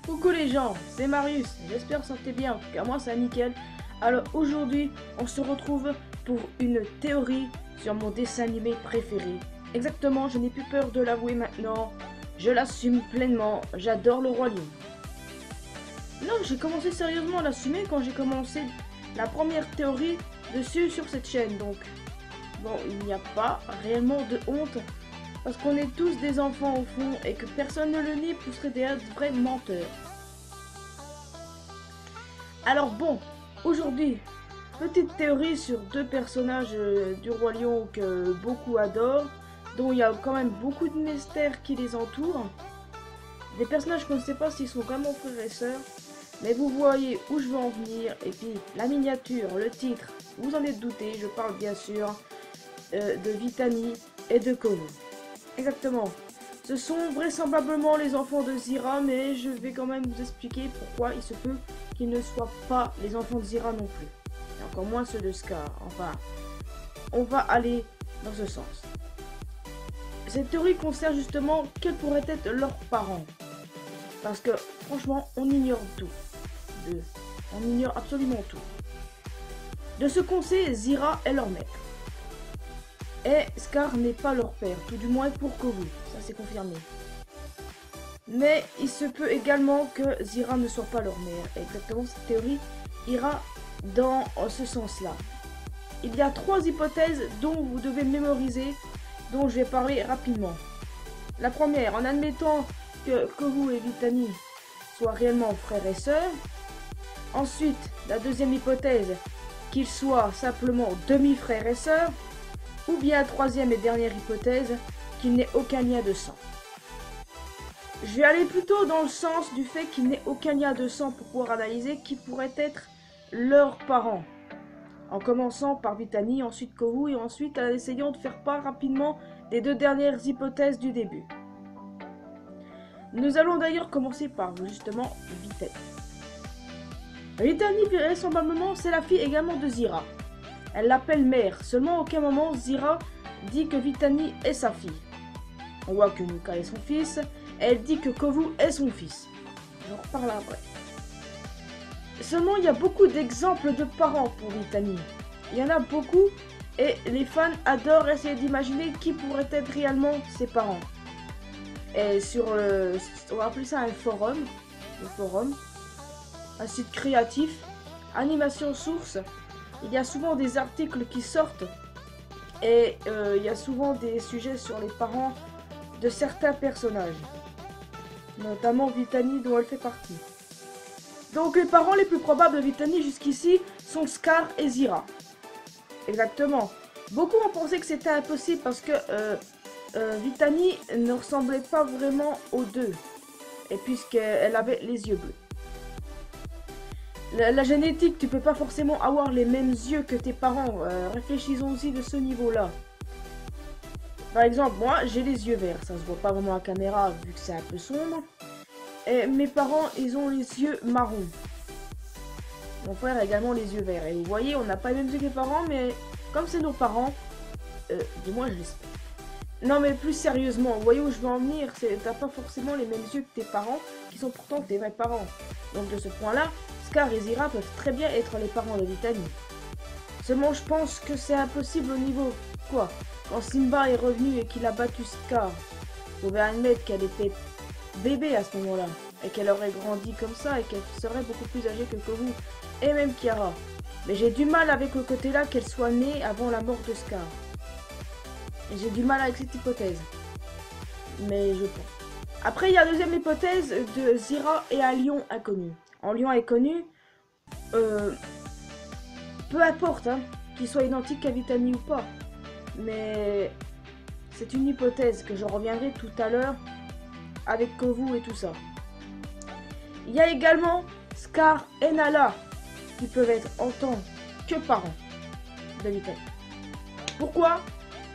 Coucou les gens, c'est Marius, j'espère que vous sentez bien, en tout cas moi c'est nickel. Alors aujourd'hui, on se retrouve pour une théorie sur mon dessin animé préféré. Exactement, je n'ai plus peur de l'avouer maintenant, je l'assume pleinement, j'adore le Roi Lion. Non, j'ai commencé sérieusement à l'assumer quand j'ai commencé la première théorie dessus sur cette chaîne, donc bon, il n'y a pas réellement de honte, parce qu'on est tous des enfants au fond, et que personne ne le nie, vous serez des vrais menteurs. Alors bon, aujourd'hui, petite théorie sur deux personnages du Roi Lion que beaucoup adorent, dont il y a quand même beaucoup de mystères qui les entourent. Des personnages qu'on ne sait pas s'ils sont vraiment frères et sœurs, mais vous voyez où je veux en venir, et puis la miniature, le titre, vous en êtes douté, je parle bien sûr de Vitani et de Kovu. Exactement. Ce sont vraisemblablement les enfants de Zira, mais je vais quand même vous expliquer pourquoi il se peut qu'ils ne soient pas les enfants de Zira non plus. Et encore moins ceux de Scar. Enfin, on va aller dans ce sens. Cette théorie concerne justement quels pourraient être leurs parents. Parce que franchement, on ignore tout. On ignore absolument tout. De ce qu'on sait, Zira est leur mère. Et Scar n'est pas leur père, tout du moins pour Kovu, ça c'est confirmé. Mais il se peut également que Zira ne soit pas leur mère. Et exactement, cette théorie ira dans ce sens-là. Il y a trois hypothèses dont vous devez mémoriser, dont je vais parler rapidement. La première, en admettant que Kovu et Vitani soient réellement frères et sœurs. Ensuite, la deuxième hypothèse, qu'ils soient simplement demi-frères et sœurs. Ou bien troisième et dernière hypothèse, qu'il n'ait aucun lien de sang. Je vais aller plutôt dans le sens du fait qu'il n'ait aucun lien de sang pour pouvoir analyser qui pourrait être leurs parents. En commençant par Vitani, ensuite Kovu et ensuite en essayant de faire part rapidement des deux dernières hypothèses du début. Nous allons d'ailleurs commencer par justement Vitani. Vitani, vraisemblablement, c'est la fille également de Zira. Elle l'appelle mère, seulement à aucun moment Zira dit que Vitani est sa fille. On voit que Nuka est son fils, et elle dit que Kovu est son fils. J'en reparle après. Seulement il y a beaucoup d'exemples de parents pour Vitani. Il y en a beaucoup, et les fans adorent essayer d'imaginer qui pourrait être réellement ses parents. Et sur on va appeler ça un forum, un site créatif, animation source. Il y a souvent des articles qui sortent et il y a souvent des sujets sur les parents de certains personnages, notamment Vitani dont elle fait partie. Donc les parents les plus probables de Vitani jusqu'ici sont Scar et Zira. Exactement. Beaucoup ont pensé que c'était impossible parce que Vitani ne ressemblait pas vraiment aux deux, et puisqu'elle avait les yeux bleus. La génétique, tu peux pas forcément avoir les mêmes yeux que tes parents. Réfléchissons aussi de ce niveau-là. Par exemple, moi, j'ai les yeux verts. Ça se voit pas vraiment à la caméra vu que c'est un peu sombre. Et mes parents, ils ont les yeux marrons. Mon frère a également les yeux verts. Et vous voyez, on n'a pas les mêmes yeux que les parents, mais comme c'est nos parents, du moins je l'espère. Non mais plus sérieusement, vous voyez où je veux en venir, t'as pas forcément les mêmes yeux que tes parents, qui sont pourtant tes vrais parents. Donc de ce point-là, Scar et Zira peuvent très bien être les parents de Vitani. Seulement je pense que c'est impossible au niveau... Quoi? Quand Simba est revenu et qu'il a battu Scar, vous pouvez admettre qu'elle était bébé à ce moment-là, et qu'elle aurait grandi comme ça, et qu'elle serait beaucoup plus âgée que Kovu, et même Kiara. Mais j'ai du mal avec le côté-là qu'elle soit née avant la mort de Scar. Et j'ai du mal avec cette hypothèse. Mais je pense. Après, il y a la deuxième hypothèse de Zira et un lion inconnu. En lion inconnu, peu importe hein, qu'il soit identique à Vitani ou pas. Mais c'est une hypothèse que je reviendrai tout à l'heure avec Kovu et tout ça. Il y a également Scar et Nala qui peuvent être en tant que parents de Vitani. Pourquoi ?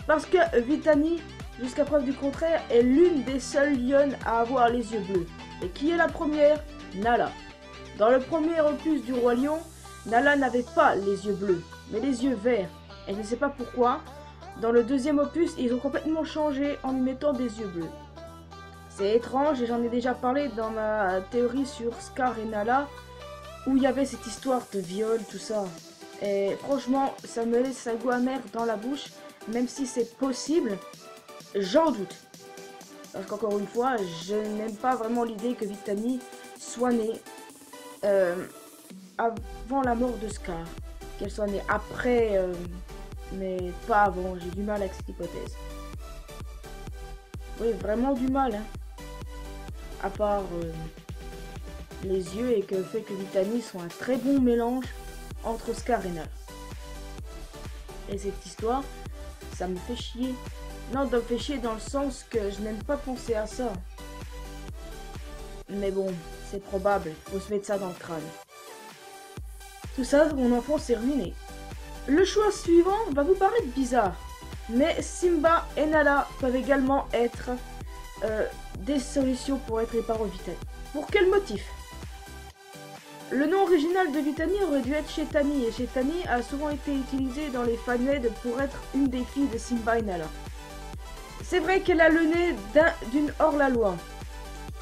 Parce que Vitani, jusqu'à preuve du contraire, est l'une des seules lionnes à avoir les yeux bleus. Et qui est la première? Nala. Dans le premier opus du Roi Lion, Nala n'avait pas les yeux bleus, mais les yeux verts. Et je ne sais pas pourquoi. Dans le deuxième opus, ils ont complètement changé en lui mettant des yeux bleus. C'est étrange et j'en ai déjà parlé dans ma théorie sur Scar et Nala, où il y avait cette histoire de viol, tout ça. Et franchement, ça me laisse un goût amer dans la bouche, même si c'est possible, j'en doute. Parce qu'encore une fois, je n'aime pas vraiment l'idée que Vitani soit née avant la mort de Scar. Qu'elle soit née après, mais pas avant. J'ai du mal avec cette hypothèse. Oui, vraiment du mal, hein. À part les yeux et que le fait que Vitani soit un très bon mélange entre Scar et Nala. Et cette histoire, ça me fait chier. Non, ça me fait chier dans le sens que je n'aime pas penser à ça. Mais bon, c'est probable, faut se mettre ça dans le crâne. Tout ça, mon enfant s'est ruiné. Le choix suivant va vous paraître bizarre, mais Simba et Nala peuvent également être des solutions pour être les parents de Vitani. Pour quel motif? Le nom original de Vitani aurait dû être Chetani, et Chetani a souvent été utilisé dans les fanmades pour être une des filles de Simba et Nala. C'est vrai qu'elle a le nez d'une hors-la-loi,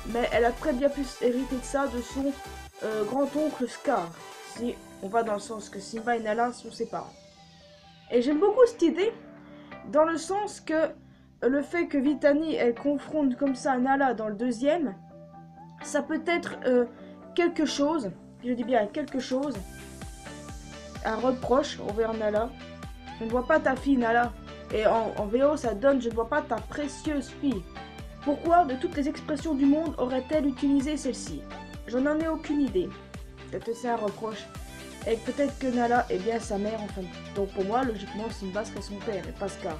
mais elle a très bien pu hériter de ça de son grand-oncle Scar, si on va dans le sens que Simba et Nala sont ses parents. Et j'aime beaucoup cette idée, dans le sens que le fait que Vitani elle confronte comme ça Nala dans le deuxième, ça peut être quelque chose, je dis bien quelque chose, un reproche envers Nala. Je ne vois pas ta fille Nala. Et en VO ça donne je ne vois pas ta précieuse fille. Pourquoi de toutes les expressions du monde aurait-elle utilisé celle-ci? Je n'en ai aucune idée. Peut-être que c'est un reproche. Et peut-être que Nala est bien sa mère enfin. Donc pour moi logiquement Simba serait son père et pas Scar.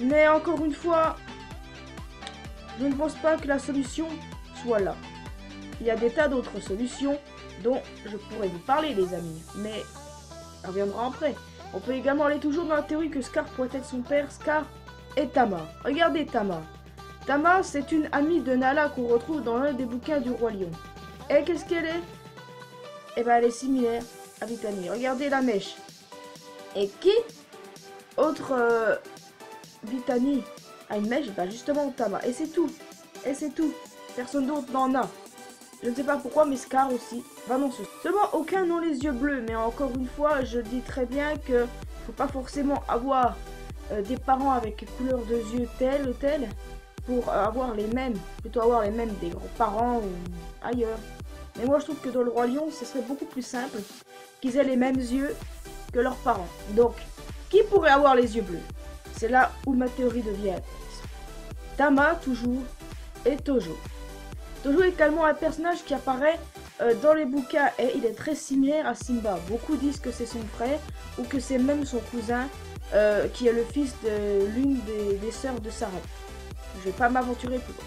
Mais encore une fois, je ne pense pas que la solution soit là. Il y a des tas d'autres solutions dont je pourrais vous parler les amis, mais ça reviendra après. On peut également aller toujours dans la théorie que Scar pourrait être son père, Scar et Tama. Regardez Tama. Tama, c'est une amie de Nala qu'on retrouve dans l'un des bouquins du Roi Lion. Et qu'est-ce qu'elle est? Eh ben elle est similaire à Vitani. Regardez la mèche. Et qui autre Vitani a une mèche? Bah justement Tama. Et c'est tout. Et c'est tout. Personne d'autre n'en a. Je ne sais pas pourquoi, mais Scar aussi. Va dans ce. Seulement, aucun n'ont les yeux bleus. Mais encore une fois, je dis très bien que faut pas forcément avoir des parents avec couleur de yeux telle ou telle pour avoir les mêmes. Plutôt avoir les mêmes des grands-parents ou ailleurs. Mais moi, je trouve que dans le Roi Lion, ce serait beaucoup plus simple qu'ils aient les mêmes yeux que leurs parents. Donc, qui pourrait avoir les yeux bleus? C'est là où ma théorie devient Tama, toujours, et Tojo. Tojo est également un personnage qui apparaît dans les bouquins et il est très similaire à Simba. Beaucoup disent que c'est son frère ou que c'est même son cousin qui est le fils de l'une des sœurs de Sarah. Je vais pas m'aventurer plus loin.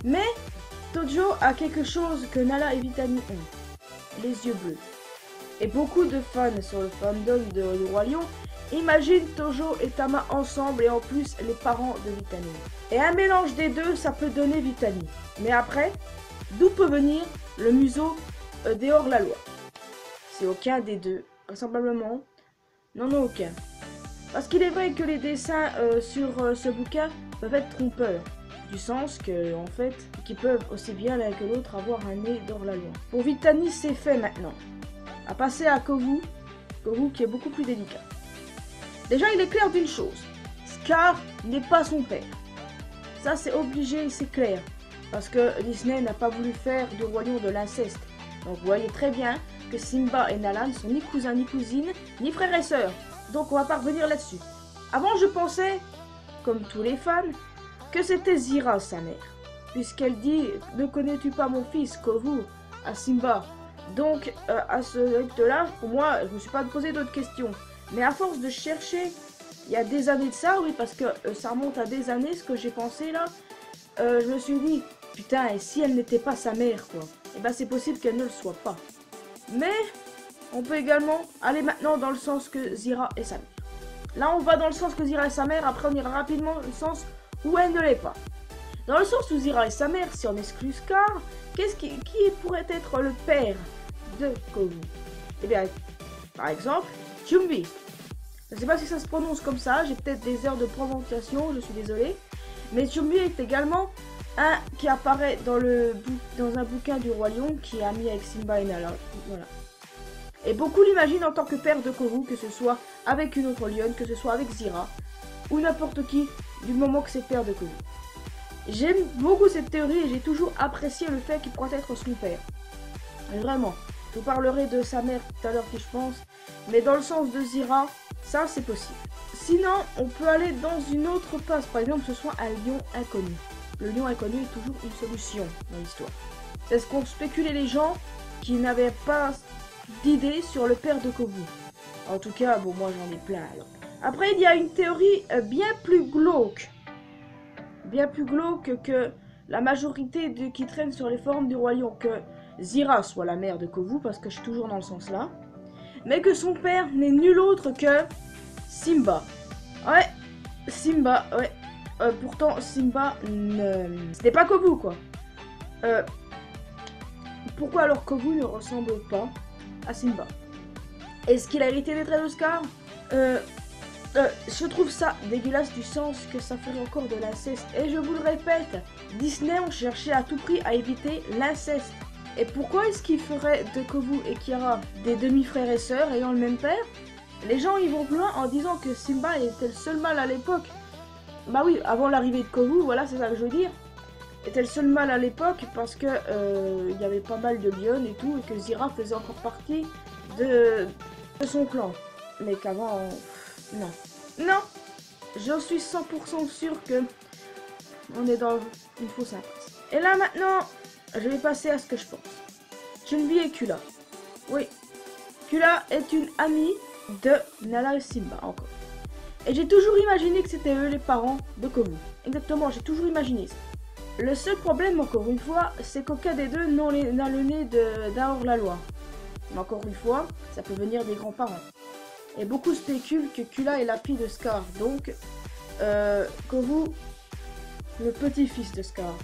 Mais Tojo a quelque chose que Nala et Vitani ont. Les yeux bleus. Et beaucoup de fans sur le fandom du Roi Lion imaginent Tojo et Tama ensemble et en plus les parents de Vitani. Et un mélange des deux, ça peut donner Vitani. Mais après, d'où peut venir le museau des hors-la-loi? C'est aucun des deux, vraisemblablement. Non, aucun. Parce qu'il est vrai que les dessins sur ce bouquin peuvent être trompeurs. Du sens que, en fait, qu'ils peuvent aussi bien l'un que l'autre avoir un nez d'hors-la-loi. Pour Vitani, c'est fait maintenant. À passer à Kovu. Kovu qui est beaucoup plus délicat. Déjà, il est clair d'une chose. Scar n'est pas son père. Ça, c'est obligé, c'est clair. Parce que Disney n'a pas voulu faire du Roi Lion de l'inceste. Donc, vous voyez très bien que Simba et Nala ne sont ni cousins ni cousines, ni frères et sœurs. Donc, on va pas revenir là-dessus. Avant, je pensais, comme tous les fans, que c'était Zira, sa mère. Puisqu'elle dit « Ne connais-tu pas mon fils, Kovu ?» à Simba. Donc, à ce acte-là, pour moi, je ne me suis pas posé d'autres questions. Mais à force de chercher, il y a des années de ça, oui, parce que ça remonte à des années, ce que j'ai pensé là, je me suis dit, putain, et si elle n'était pas sa mère, quoi? Et ben c'est possible qu'elle ne le soit pas. Mais, on peut également aller maintenant dans le sens que Zira est sa mère. Là, on va dans le sens que Zira est sa mère, après on ira rapidement dans le sens où elle ne l'est pas. Dans le sens où Zira est sa mère, si on exclut Scar, qui pourrait être le père de Kovu? Eh bien, par exemple, Chumbi. Je sais pas si ça se prononce comme ça, j'ai peut-être des erreurs de prononciation, je suis désolé. Mais Chumbi est également un qui apparaît dans un bouquin du Roi Lion qui est ami avec Simba et Nala. Voilà. Et beaucoup l'imaginent en tant que père de Kovu, que ce soit avec une autre lionne, que ce soit avec Zira, ou n'importe qui, du moment que c'est père de Kovu. J'aime beaucoup cette théorie et j'ai toujours apprécié le fait qu'il pourrait être son père. Vraiment. Je vous parlerai de sa mère tout à l'heure qui je pense, mais dans le sens de Zira, ça c'est possible. Sinon, on peut aller dans une autre passe, par exemple que ce soit un lion inconnu. Le lion inconnu est toujours une solution dans l'histoire. C'est ce qu'ont spéculé les gens qui n'avaient pas d'idée sur le père de Kovu. En tout cas, bon, moi j'en ai plein alors. Après, il y a une théorie bien plus glauque. Bien plus glauque que la majorité qui traînent sur les forums du Roi Lion, que Zira soit la mère de Kovu, parce que je suis toujours dans le sens là, mais que son père n'est nul autre que Simba. Ouais, Simba, ouais. Pourtant, Simba, c'était pas Kovu, quoi. Pourquoi alors Kovu ne ressemble pas à Simba? Est-ce qu'il a hérité des traits de Scar? Je trouve ça dégueulasse du sens que ça ferait encore de l'inceste. Et je vous le répète, Disney ont cherché à tout prix à éviter l'inceste. Et pourquoi est-ce qu'ils feraient de Kovu et Kiara des demi-frères et sœurs ayant le même père? Les gens y vont plus loin en disant que Simba était le seul mâle à l'époque. Bah oui, avant l'arrivée de Kovu, voilà, c'est ça que je veux dire. Était le seul mâle à l'époque parce que y avait pas mal de lionnes et tout, et que Zira faisait encore partie de son clan. Mais qu'avant, non. Non, je suis 100% sûr que on est dans une fausse impasse. Et là maintenant, je vais passer à ce que je pense. Chun-Li et Kula. Oui, Kula est une amie de Nala et Simba encore. Et j'ai toujours imaginé que c'était eux les parents de Kovu. Exactement, j'ai toujours imaginé ça. Le seul problème, encore une fois, c'est qu'aucun des deux n'a le nez d'un hors-la-loi. Mais encore une fois, ça peut venir des grands-parents. Et beaucoup spéculent que Kula est la fille de Scar, donc Kovu, le petit-fils de Scar.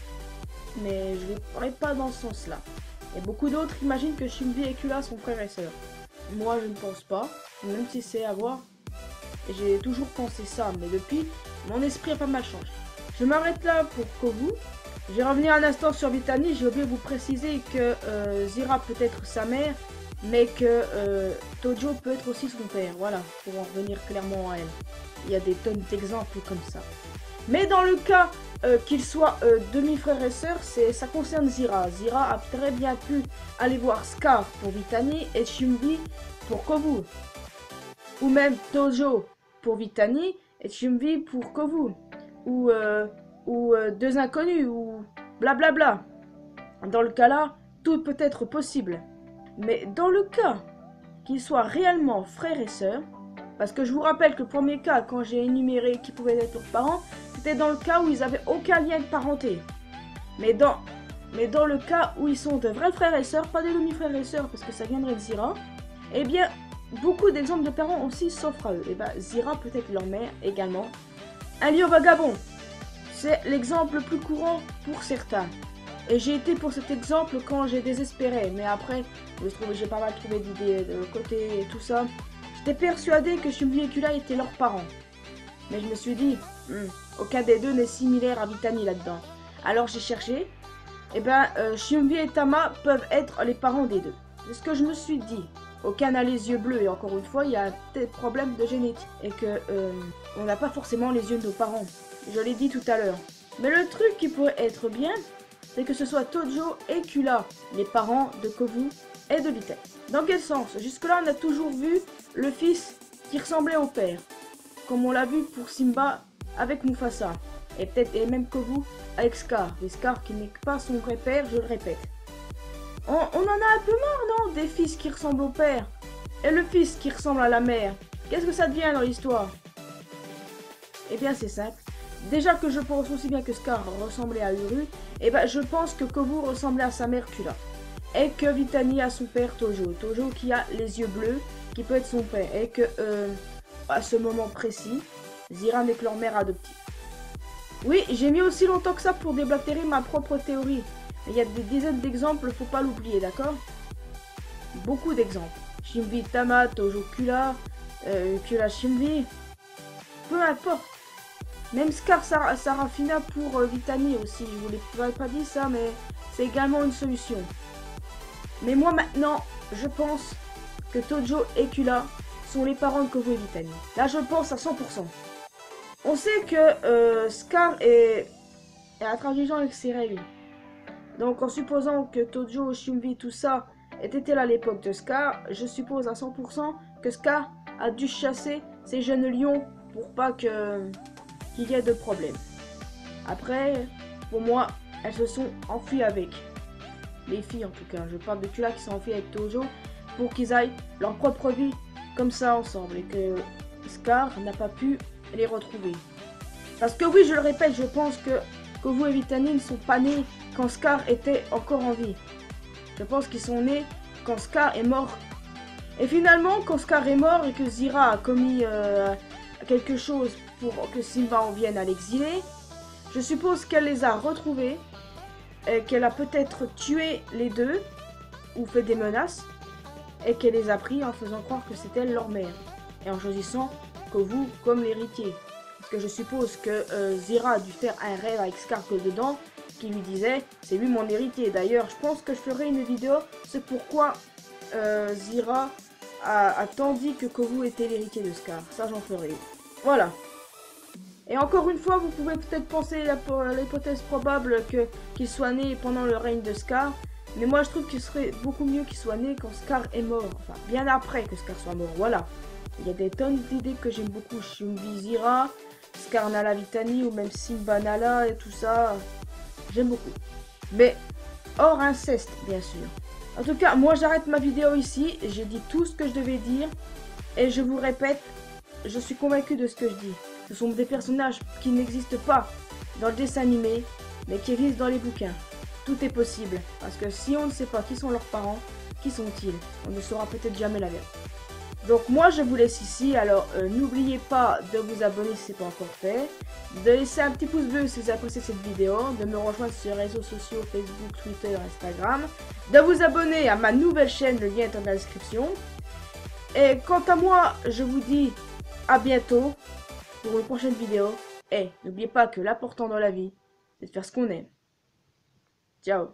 Mais je ne parlerai pas dans ce sens-là. Et beaucoup d'autres imaginent que Chun-Li et Kula sont frères et sœurs. Moi, je ne pense pas, même si c'est à voir. J'ai toujours pensé ça, mais depuis, mon esprit a pas mal changé. Je m'arrête là pour Kovu. Je vais revenir un instant sur Vitani. J'ai oublié de vous préciser que Zira peut être sa mère, mais que Tojo peut être aussi son père. Voilà, pour en revenir clairement à elle. Il y a des tonnes d'exemples comme ça. Mais dans le cas qu'ils soient demi-frères et sœurs, ça concerne Zira. Zira a très bien pu aller voir Scar pour Vitani et Chun-Li pour Kovu. Ou même Tojo pour Vitani et Chun-Li pour Kovu. Ou deux inconnus, ou blablabla. Dans le cas là, tout peut être possible. Mais dans le cas qu'ils soient réellement frères et sœurs, parce que je vous rappelle que le premier cas, quand j'ai énuméré qui pouvaient être leurs parents, c'était dans le cas où ils n'avaient aucun lien de parenté. Mais dans le cas où ils sont de vrais frères et sœurs, pas des demi-frères et sœurs, parce que ça viendrait de Zira, eh bien, beaucoup d'exemples de parents aussi s'offrent à eux. Et bien, Zira peut être leur mère également. Un lion vagabond, c'est l'exemple le plus courant pour certains. Et j'ai été pour cet exemple quand j'ai désespéré. Mais après, j'ai pas mal trouvé d'idées de côté et tout ça. J'étais persuadé que Chun-Li et Kula étaient leurs parents. Mais je me suis dit, aucun des deux n'est similaire à Vitani là-dedans. Alors j'ai cherché. Et ben, Chun-Li et Tama peuvent être les parents des deux. C'est ce que je me suis dit. Aucun n'a les yeux bleus. Et encore une fois, il y a des problèmes de génétique. Et que on n'a pas forcément les yeux de nos parents. Je l'ai dit tout à l'heure. Mais le truc qui pourrait être bien, c'est que ce soit Tojo et Kula, les parents de Kovu et de Vitani. Dans quel sens? Jusque-là, on a toujours vu le fils qui ressemblait au père. Comme on l'a vu pour Simba avec Mufasa. Et peut-être et même Kovu avec Scar. Et Scar qui n'est pas son vrai père, je le répète. On en a un peu marre, non? Des fils qui ressemblent au père. Et le fils qui ressemble à la mère. Qu'est-ce que ça devient dans l'histoire? Eh bien, c'est simple. Déjà que je pense aussi bien que Scar ressemblait à Uru, et ben je pense que Kovu ressemblait à sa mère Kula. Et que Vitani a son père Tojo. Tojo qui a les yeux bleus, qui peut être son père. Et que, à ce moment précis, Zira n'est que leur mère adoptive. Oui, j'ai mis aussi longtemps que ça pour déblatérer ma propre théorie. Il y a des dizaines d'exemples, faut pas l'oublier, d'accord? Beaucoup d'exemples. Chun-Li, Tama, Tojo, Kula, que la Shimbi. Peu importe. Même Scar Sarafina pour Vitani aussi. Je vous l'ai pas dit ça, mais c'est également une solution. Mais moi maintenant, je pense que Tojo et Kula sont les parents de Kovu et Vitani. Là, je pense à 100%. On sait que Scar est intransigeant avec ses règles. Donc en supposant que Tojo, Shumbi, tout ça était là à l'époque de Scar, je suppose à 100% que Scar a dû chasser ces jeunes lions pour pas qu'il y ait de problème. Après, pour moi, elles se sont enfuies avec. Les filles en tout cas, je parle de Kula qui s'est enfui avec Tojo pour qu'ils aillent leur propre vie comme ça ensemble et que Scar n'a pas pu les retrouver. Parce que oui, je le répète, je pense que Kovu et Vitani ne sont pas nés quand Scar était encore en vie. Je pense qu'ils sont nés quand Scar est mort. Et finalement, quand Scar est mort et que Zira a commis quelque chose pour que Simba en vienne à l'exiler, je suppose qu'elle les a retrouvés, et qu'elle a peut-être tué les deux, ou fait des menaces, et qu'elle les a pris en faisant croire que c'était leur mère, et en choisissant Kovu comme l'héritier. Parce que je suppose que Zira a dû faire un rêve avec Scar dedans, qui lui disait c'est lui mon héritier. D'ailleurs, je pense que je ferai une vidéo, c'est pourquoi Zira a tant dit que Kovu était l'héritier de Scar. Ça, j'en ferai. Voilà. Et encore une fois, vous pouvez peut-être penser à l'hypothèse probable qu'il soit né pendant le règne de Scar. Mais moi, je trouve qu'il serait beaucoup mieux qu'il soit né quand Scar est mort. Enfin, bien après que Scar soit mort. Voilà. Il y a des tonnes d'idées que j'aime beaucoup. Shumbi, Zira, Scar Nala Vitani ou même Simba Nala et tout ça. J'aime beaucoup. Mais hors inceste, bien sûr. En tout cas, moi, j'arrête ma vidéo ici. J'ai dit tout ce que je devais dire. Et je vous répète, je suis convaincu de ce que je dis. Ce sont des personnages qui n'existent pas dans le dessin animé, mais qui existent dans les bouquins. Tout est possible, parce que si on ne sait pas qui sont leurs parents, qui sont-ils? On ne saura peut-être jamais la vérité. Donc moi je vous laisse ici, alors n'oubliez pas de vous abonner si ce n'est pas encore fait, de laisser un petit pouce bleu si vous appréciez cette vidéo, de me rejoindre sur les réseaux sociaux, Facebook, Twitter, Instagram, de vous abonner à ma nouvelle chaîne, le lien est dans la description. Et quant à moi, je vous dis à bientôt pour une prochaine vidéo. Et n'oubliez pas que l'important dans la vie, c'est de faire ce qu'on aime. Ciao.